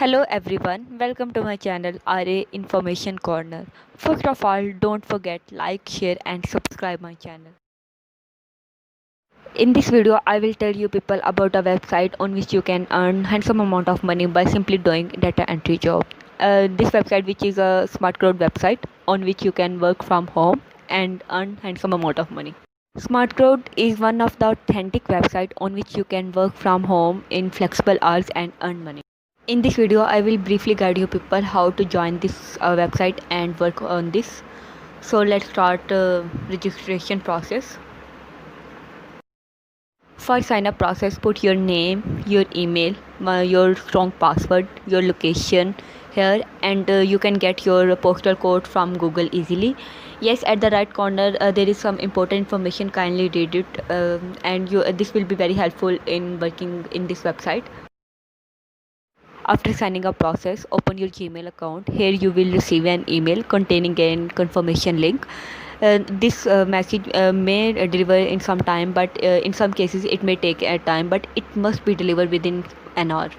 Hello everyone, welcome to my channel RA Information Corner. First of all, don't forget like, share and subscribe my channel. In this video, I will tell you people about a website on which you can earn handsome amount of money by simply doing data entry job. This website, which is a smart crowd website on which you can work from home and earn handsome amount of money. Smart Crowd is one of the authentic website on which you can work from home in flexible hours and earn money. In this video, I will briefly guide you people how to join this website and work on this. So let's start registration process. For sign up process, put your name, your email, your strong password, your location here, and you can get your postal code from Google easily. Yes, at the right corner there is some important information. Kindly read it, and this will be very helpful in working in this website. After signing up process, open your Gmail account. Here you will receive an email containing a confirmation link. This message may deliver in some time, but in some cases it may take a time, but it must be delivered within an hour.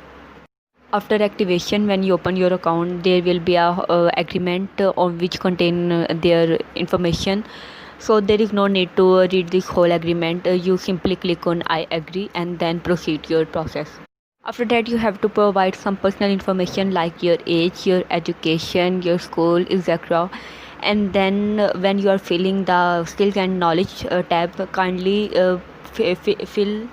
After activation, when you open your account, there will be a agreement on which contain their information. So there is no need to read this whole agreement. You simply click on I agree and then proceed your process. After that, you have to provide some personal information like your age, your education, your school, etc. And then when you are filling the skills and knowledge tab, kindly fill.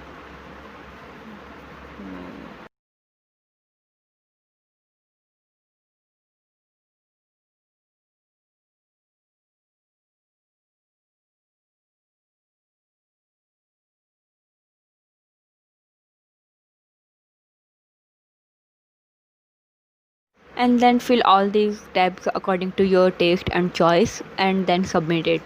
And then fill all these tabs according to your taste and choice, and then submit it.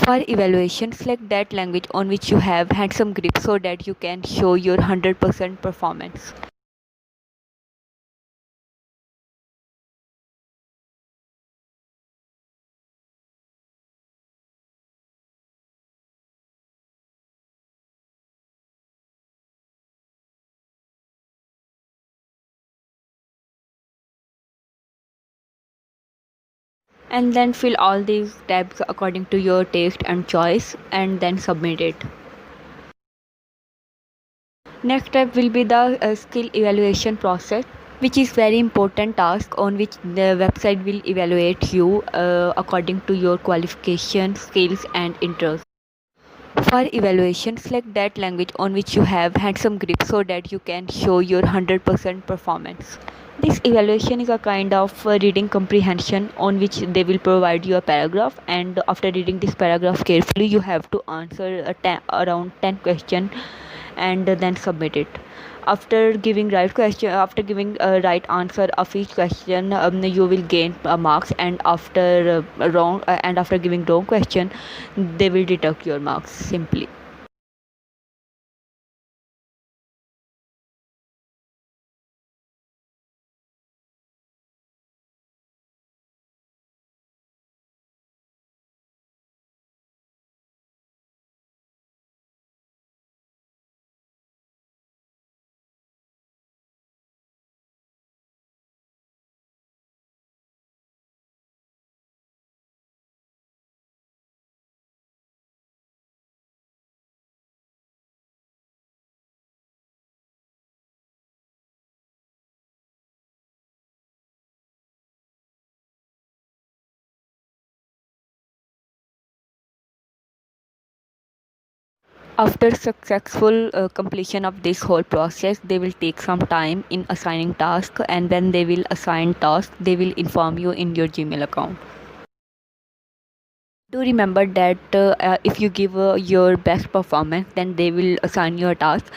For evaluation, select that language on which you have handsome grip so that you can show your 100% performance. And then fill all these tabs according to your taste and choice, and then submit it. Next step will be the skill evaluation process, which is very important task on which the website will evaluate you according to your qualifications, skills and interests. For evaluation, select that language on which you have handsome grip so that you can show your 100% performance. This evaluation is a kind of reading comprehension on which they will provide you a paragraph, and after reading this paragraph carefully, you have to answer around 10 questions and then submit it. After giving a right answer of each question, you will gain marks, and after giving wrong question, they will deduct your marks simply. After successful completion of this whole process, they will take some time in assigning tasks, and when they will assign tasks, they will inform you in your Gmail account. Do remember that if you give your best performance, then they will assign you a task,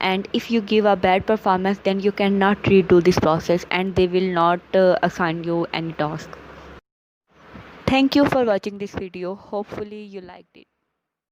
and if you give a bad performance, then you cannot redo this process and they will not assign you any task. Thank you for watching this video. Hopefully you liked it.